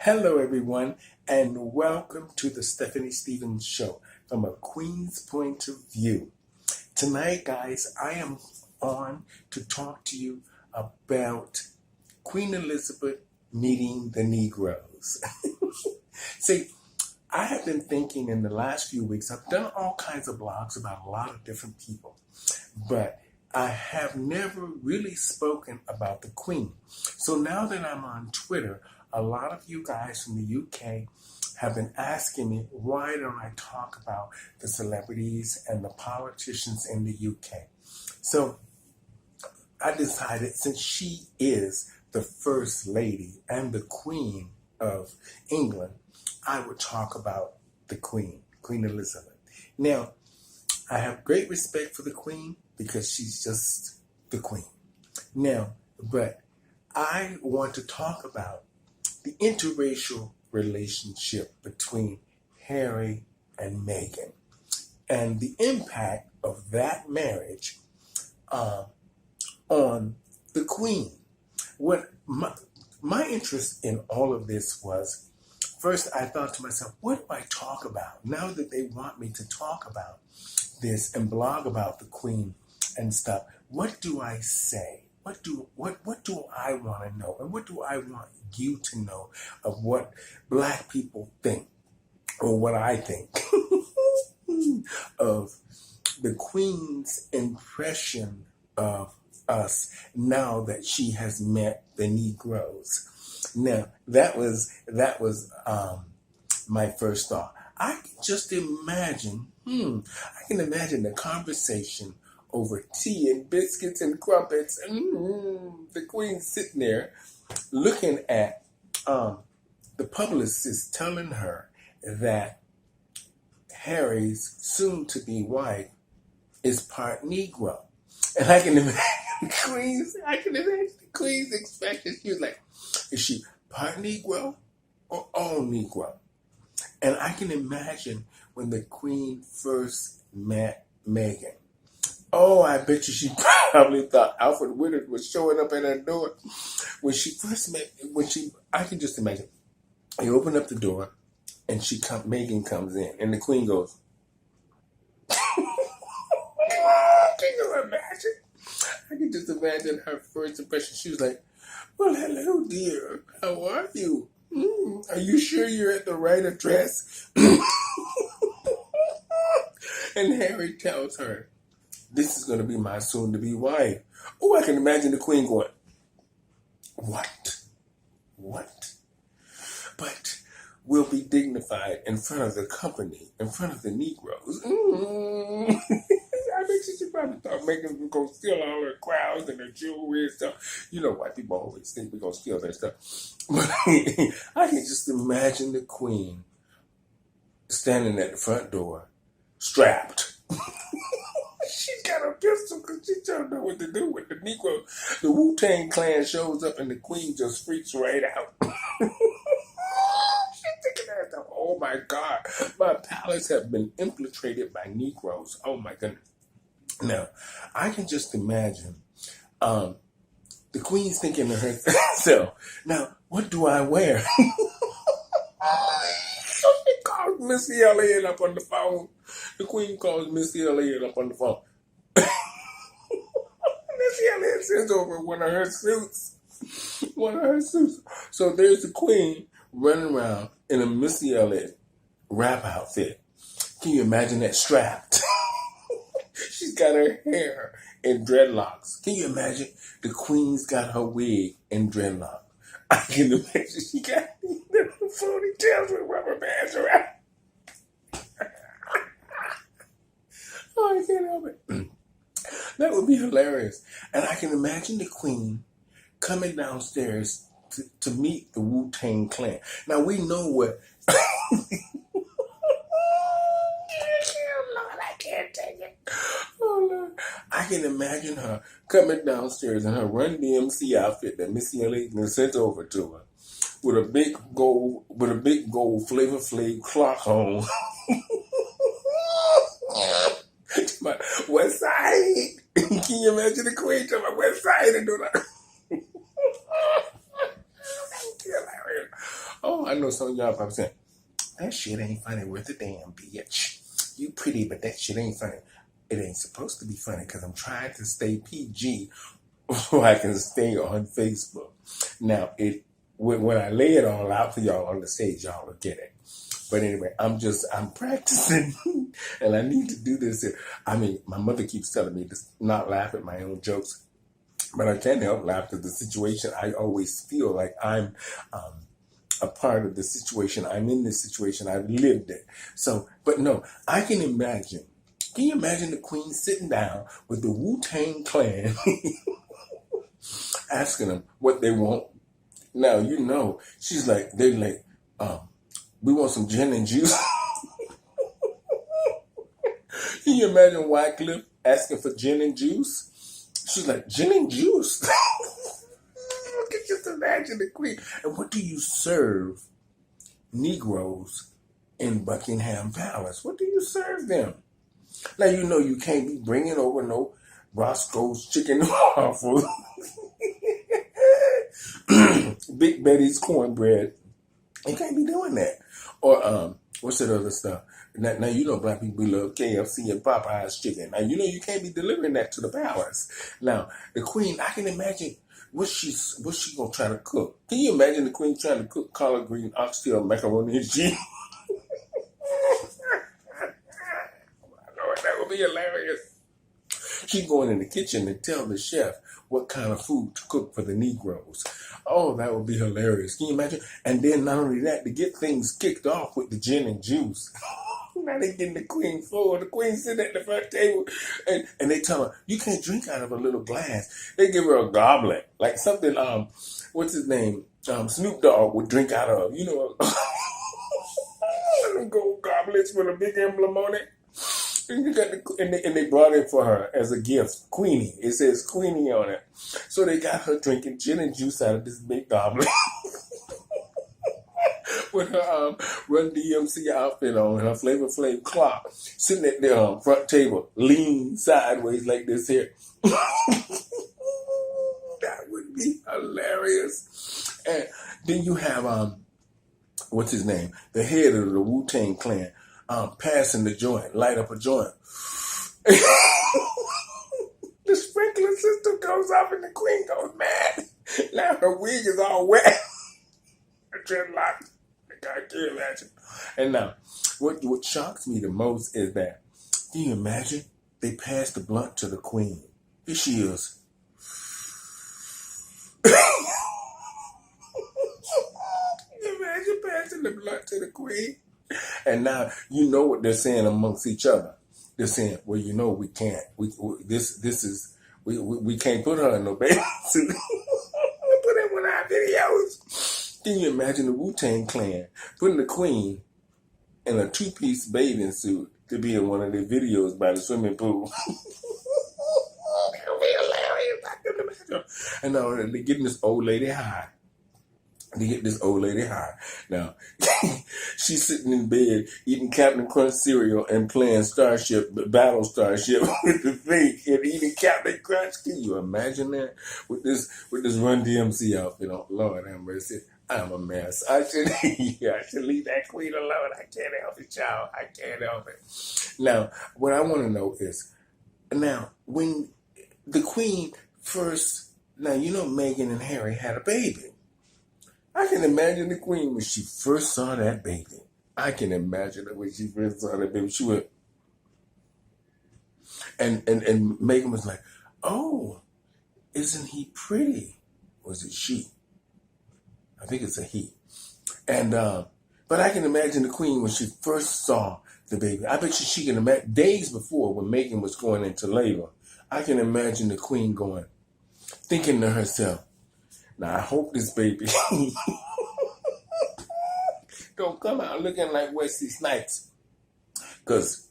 Hello, everyone, and welcome to the Stephanie Stevens Show from a Queen's point of view. Tonight, guys, I am on to talk to you about Queen Elizabeth meeting the Negroes. See, I have been thinking in the last few weeks, I've done all kinds of blogs about a lot of different people, but I have never really spoken about the Queen. So now that I'm on Twitter, a lot of you guys from the UK have been asking me, why don't I talk about the celebrities and the politicians in the UK? So I decided, since she is the First Lady and the Queen of England, I would talk about the Queen, Queen Elizabeth. Now, I have great respect for the Queen because she's just the Queen. Now, but I want to talk about the interracial relationship between Harry and Meghan and the impact of that marriage on the Queen. What my interest in all of this was, first I thought to myself, what do I talk about? Now that they want me to talk about this and blog about the Queen and stuff, what do I say? What do I want to know? And what do I want you to know of what Black people think, or what I think of the Queen's impression of us now that she has met the Negroes? Now, that was my first thought. I can just imagine, I can imagine the conversation over tea and biscuits and crumpets, and the Queen sitting there looking at the publicist telling her that Harry's soon-to-be wife is part Negro. And I can imagine the Queen's expression. She was like, is she part Negro or all Negro? And I can imagine when the Queen first met Meghan. Oh, I bet you she probably thought Alfred Woodard was showing up at her door. When she first met, I can just imagine. You open up the door, and Meghan comes in, and the Queen goes, can you imagine? I can just imagine her first impression. She was like, well, hello, dear. How are you? Are you sure you're at the right address? And Harry tells her, this is going to be my soon-to-be wife. Oh, I can imagine the Queen going, what? But we'll be dignified in front of the company, in front of the Negroes. I bet she probably thought Meghan was going to steal all her crowns and her jewelry and stuff. You know, white people always think we're going to steal their stuff. But I can just imagine the Queen standing at the front door, strapped. She's got a pistol because she don't know what to do with the Negro. The Wu-Tang Clan shows up and the Queen just freaks right out. She's thinking to herself, oh my God, my palace have been infiltrated by Negroes. Oh my goodness. Now, I can just imagine the Queen's thinking to herself, now, what do I wear? So she calls Missy Elliott up on the phone. The Queen calls Missy Elliott up on the phone. Missy Elliott sends over one of her suits. So there's the Queen running around in a Missy Elliott rap outfit. Can you imagine that, strapped? She's got her hair in dreadlocks. Can you imagine the Queen's got her wig in dreadlocks? I can imagine she got little ponytails with rubber bands around. Oh, I can't help it. That would be hilarious. And I can imagine the Queen coming downstairs to meet the Wu-Tang Clan. Now, we know what... Lord, I can't take it. Oh, Lord. I can imagine her coming downstairs in her Run DMC outfit that Missy Elliott sent over to her, with a big gold Flavor Flav clock on. West Side. Can you imagine the Queen to my West Side and do that? Oh, I know some of y'all probably saying, that shit ain't funny worth a damn, bitch. You pretty, but that shit ain't funny. It ain't supposed to be funny because I'm trying to stay PG so I can stay on Facebook. Now, when I lay it all out for y'all on the stage, y'all will get it. But anyway, I'm practicing and I need to do this. I mean, my mother keeps telling me to not laugh at my own jokes, but I can't help laugh at the situation. I always feel like I'm a part of the situation. I'm in this situation. I've lived it. So, but no, I can imagine. Can you imagine the Queen sitting down with the Wu-Tang Clan asking them what they want? Now, you know, they're like, we want some gin and juice. Can you imagine Wycliffe asking for gin and juice? She's like, gin and juice? You can just imagine the Queen. And what do you serve Negroes in Buckingham Palace? What do you serve them? Now, you know you can't be bringing over no Roscoe's chicken and waffles, Big Betty's cornbread. You can't be doing that. Or what's that other stuff? Now you know black people love KFC and Popeye's chicken. Now you know you can't be delivering that to the palace. Now the Queen, I can imagine what's she gonna try to cook. Can you imagine the Queen trying to cook collard green, oxtail, macaroni and cheese? Lord, that would be hilarious. She's going in the kitchen and tell the chef what kind of food to cook for the Negroes. Oh, that would be hilarious. Can you imagine? And then not only that, to get things kicked off with the gin and juice. Now they getting the Queen forward. The Queen sitting at the front table and they tell her, you can't drink out of a little glass. They give her a goblet. Like something, what's his name? Snoop Dogg would drink out of. You know, them gold goblets with a big emblem on it. And, and they brought it for her as a gift. Queenie. It says Queenie on it. So they got her drinking gin and juice out of this big goblet. With her Run DMC outfit on, her Flavor Flav clock, sitting at the front table, lean sideways like this here. That would be hilarious. And then you have, what's his name? The head of the Wu-Tang Clan. Passing the joint, light up a joint. The sprinkler system goes off and the Queen goes mad. Now her wig is all wet. Her dreadlocks. I can't imagine. And now, what shocks me the most is that, can you imagine? They passed the blunt to the Queen. Here she is. Imagine passing the blunt to the Queen. And now you know what they're saying amongst each other. They're saying, well, you know, we can't. We can't put her in no bathing suit. Put in one of our videos. Can you imagine the Wu-Tang Clan putting the Queen in a two-piece bathing suit to be in one of their videos by the swimming pool? That would be hilarious. I can imagine. And now they're getting this old lady high. They get this old lady high. Now, she's sitting in bed eating Captain Crunch cereal and playing Battle Starship with the fake and eating Captain Crunch. Can you imagine that? With this Run DMC outfit on. Lord have mercy. I'm a mess. I should leave that Queen alone. I can't help it, y'all. I can't help it. Now, what I want to know is, now, when the Queen first, now, you know Meghan and Harry had a baby. I can imagine the Queen when she first saw that baby. I can imagine her when she first saw that baby. She went, and Meghan was like, oh, isn't he pretty? Was it she? I think it's a he. And, but I can imagine the Queen when she first saw the baby. I bet she can imagine, days before when Meghan was going into labor, I can imagine the Queen going, thinking to herself, now, I hope this baby don't come out looking like Wesley Snipes. Because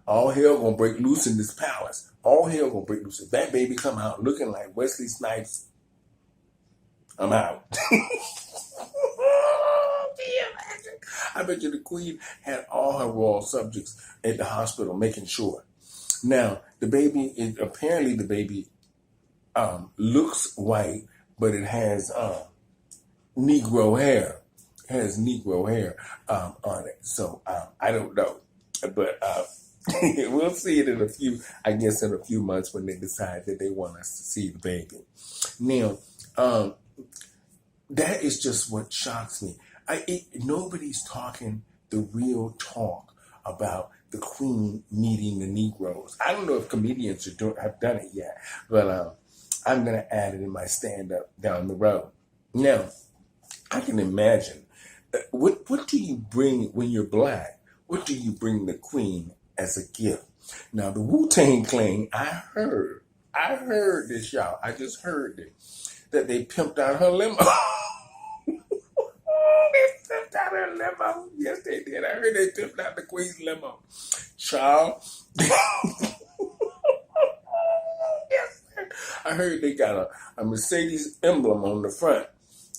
all hell gonna break loose in this palace. All hell gonna break loose. If that baby come out looking like Wesley Snipes, I'm out. I bet you the Queen had all her royal subjects at the hospital making sure. Now, apparently the baby looks white, but it has Negro hair. has Negro hair on it. So I don't know, but we'll see it in a few. I guess in a few months when they decide that they want us to see the baby. Now, that is just what shocks me. Nobody's talking the real talk about the Queen meeting the Negroes. I don't know if comedians have done it yet, but I'm going to add it in my stand-up down the road. Now, I can imagine. What do you bring when you're black? What do you bring the Queen as a gift? Now, the Wu-Tang Clan, I heard this, y'all. I just heard it. That they pimped out her limo. They pimped out her limo. Yes, they did. I heard they pimped out the Queen's limo. Child. Yes, sir. I heard they got a Mercedes emblem on the front.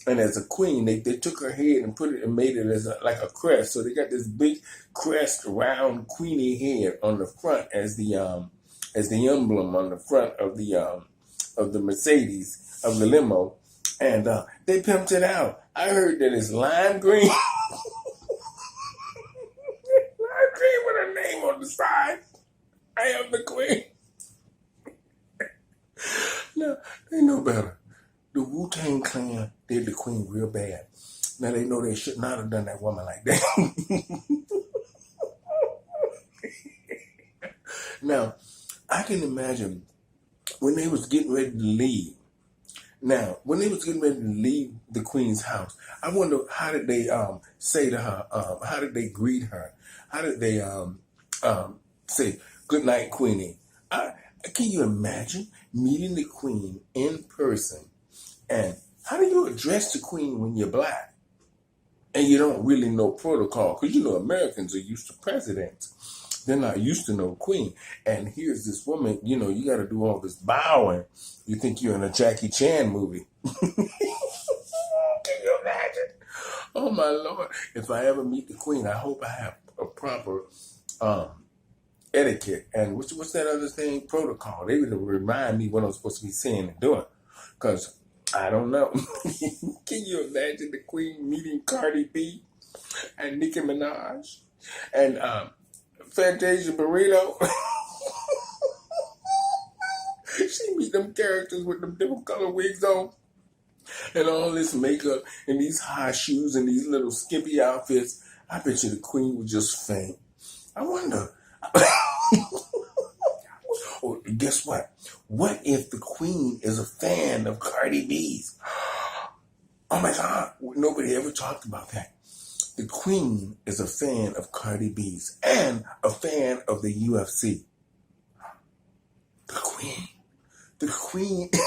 And as a queen, they took her head and put it and made it as like a crest. So they got this big crest, round, queenie head on the front as the emblem on the front of the Mercedes of the limo, and they pimped it out. I heard that it's lime green, lime green with her name on the side. I am the Queen. No, they know better. The Wu-Tang Clan did the Queen real bad. Now they know they should not have done that woman like that. Now, I can imagine when they was getting ready to leave. Now, when they was getting ready to leave the Queen's house, I wonder how did they say to her? How did they greet her? How did they say good night, Queenie? Can you imagine meeting the Queen in person? And how do you address the Queen when you're black and you don't really know protocol? Because Americans are used to presidents. They're not used to no Queen. And here's this woman, you got to do all this bowing. You think you're in a Jackie Chan movie. Can you imagine? Oh, my Lord. If I ever meet the Queen, I hope I have a proper etiquette. And what's that other thing? Protocol. They would remind me what I'm supposed to be saying and doing. Because I don't know. Can you imagine the Queen meeting Cardi B and Nicki Minaj and Fantasia Burrito? She meet them characters with them different color wigs on and all this makeup and these high shoes and these little skimpy outfits. I bet you the Queen would just faint. I wonder. Oh, guess what? What if the Queen is a fan of Cardi B's? Oh my God, nobody ever talked about that. The Queen is a fan of Cardi B's and a fan of the UFC. The Queen. Can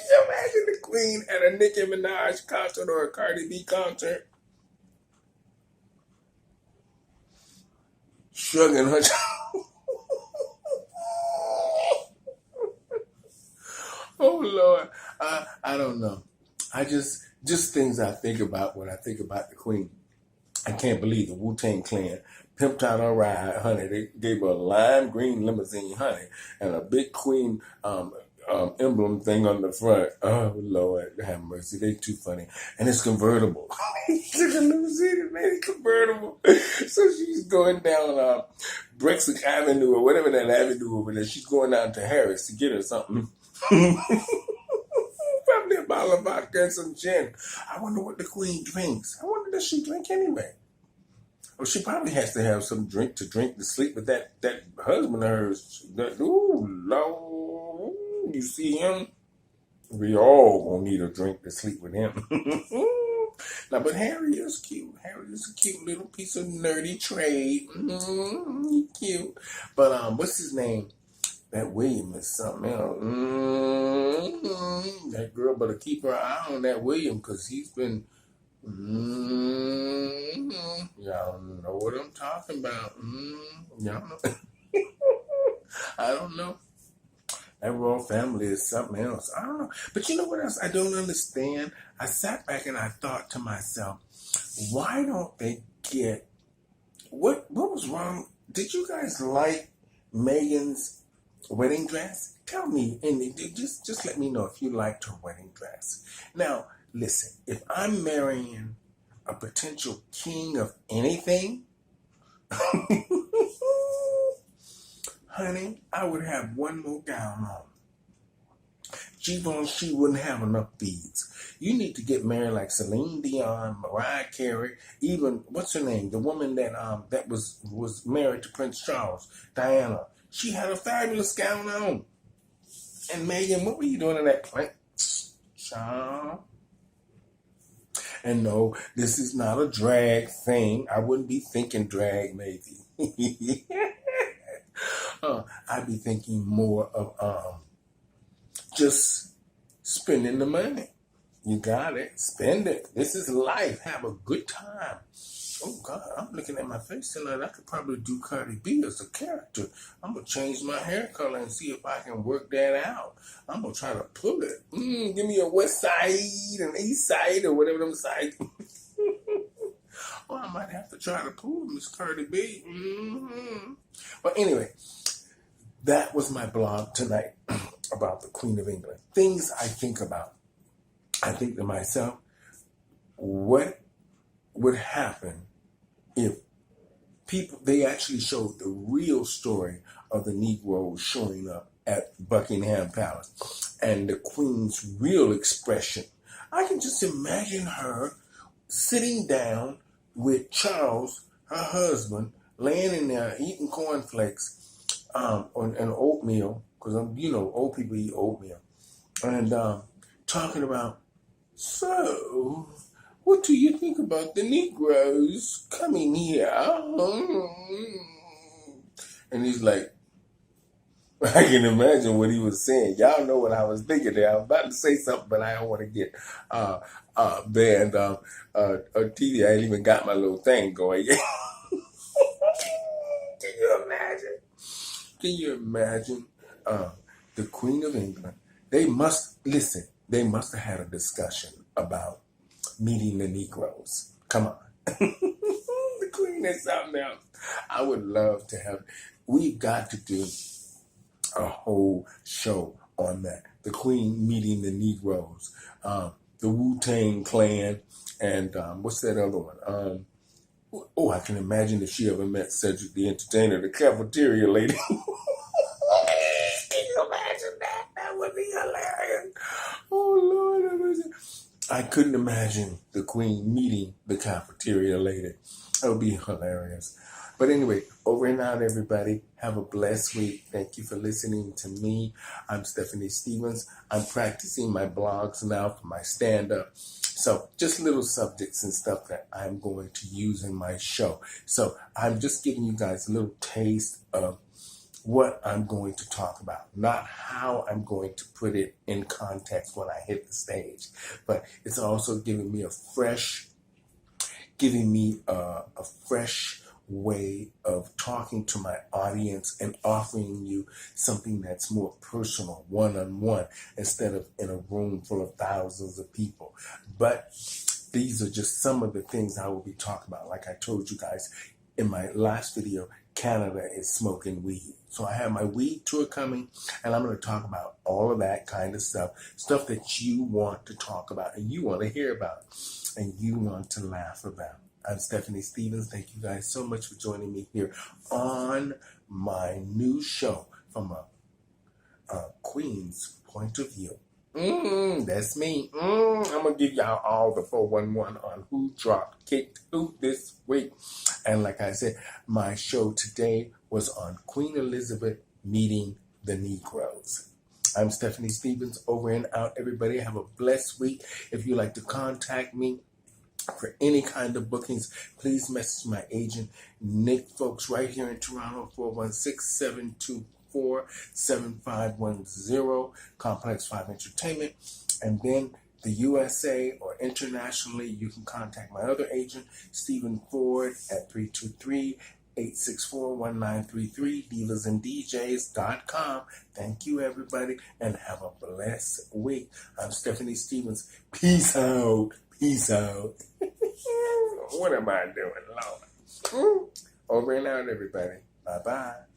you imagine the Queen at a Nicki Minaj concert or a Cardi B concert? Shrugging her. Oh Lord, I don't know. I just things I think about when I think about the Queen. I can't believe the Wu-Tang Clan pimped out her ride, honey. They gave her a lime green limousine, honey, and a big Queen emblem thing on the front. Oh Lord, have mercy. They too funny, and it's convertible. It's a limousine and made it convertible. So she's going down Brexit Avenue or whatever that avenue over there. She's going down to Harris to get her something. Probably a bottle of vodka and some gin. I wonder what the Queen drinks. I wonder, does she drink anyway? Well, she probably has to have some drink to sleep with that husband of hers. Ooh, Lord, you see him? We all gonna need a drink to sleep with him. Now, but Harry is cute. Harry is a cute little piece of nerdy trade. He's cute. But what's his name? That William is something else. That girl better keep her eye on that William because he's been. Y'all know what I'm talking about. Y'all know. I don't know. That royal family is something else. I don't know. But you know what else I don't understand? I sat back and I thought to myself, why don't they get... What was wrong? Did you guys like Megan's wedding dress? Tell me, and just let me know if you liked her wedding dress. Now, listen, if I'm marrying a potential king of anything, honey, I would have one more gown on. She wouldn't have enough beads. You need to get married like Celine Dion, Mariah Carey, even what's her name, the woman that was married to Prince Charles, Diana. She had a fabulous gown on. And Megan, what were you doing in that plane? Child. And no, this is not a drag thing. I wouldn't be thinking drag, maybe. I'd be thinking more of just spending the money. You got it. Spend it. This is life. Have a good time. Oh, God, I'm looking at my face tonight. I could probably do Cardi B as a character. I'm going to change my hair color and see if I can work that out. I'm going to try to pull it. Give me a west side and east side or whatever them sides. Well, I might have to try to pull Miss Cardi B. But anyway, that was my blog tonight about the Queen of England. Things I think about. I think to myself, what would happen if they actually showed the real story of the Negroes showing up at Buckingham Palace and the Queen's real expression? I can just imagine her sitting down with Charles, her husband, laying in there eating cornflakes and oatmeal, because old people eat oatmeal, and talking about, so, what do you think about the Negroes coming here? And he's like, I can imagine what he was saying. Y'all know what I was thinking there. I was about to say something, but I don't want to get banned. TV, I ain't even got my little thing going yet. Can you imagine? Can you imagine the Queen of England? They must have had a discussion about meeting the Negroes. Come on. The Queen is something else. I would love to have. We've got to do a whole show on that. The Queen meeting the Negroes. The Wu-Tang Clan. And what's that other one? I can imagine if she ever met Cedric the Entertainer, the cafeteria lady. Can you imagine that? That would be hilarious. Oh, Lord. I couldn't imagine the Queen meeting the cafeteria lady. That would be hilarious. But anyway, over and out, everybody. Have a blessed week. Thank you for listening to me. I'm Stephanie Stevens. I'm practicing my blogs now for my stand-up. So just little subjects and stuff that I'm going to use in my show. So I'm just giving you guys a little taste of what I'm going to talk about, not how I'm going to put it in context when I hit the stage. But it's also giving me a fresh way of talking to my audience and offering you something that's more personal, one-on-one, instead of in a room full of thousands of people. But these are just some of the things I will be talking about. Like I told you guys in my last video, Canada is smoking weed. So I have my weed tour coming, and I'm going to talk about all of that kind of stuff that you want to talk about and you want to hear about and you want to laugh about. I'm Stephanie Stevens. Thank you guys so much for joining me here on my new show from a Queen's point of view. That's me. I'm going to give y'all all the 411 on who dropped, kicked who this week. And like I said, my show today was on Queen Elizabeth meeting the Negroes. I'm Stephanie Stevens. Over and out, everybody. Have a blessed week. If you'd like to contact me for any kind of bookings, please message my agent, Nick Folks, right here in Toronto, 416-724-7510, Complex 5 Entertainment. And then the USA or internationally, you can contact my other agent, Stephen Ford, at 323-864-1933, dealersandDJs.com. Thank you, everybody, and have a blessed week. I'm Stephanie Stevens. Peace out. Peace out. What am I doing, Lord? Over and out, everybody. Bye-bye.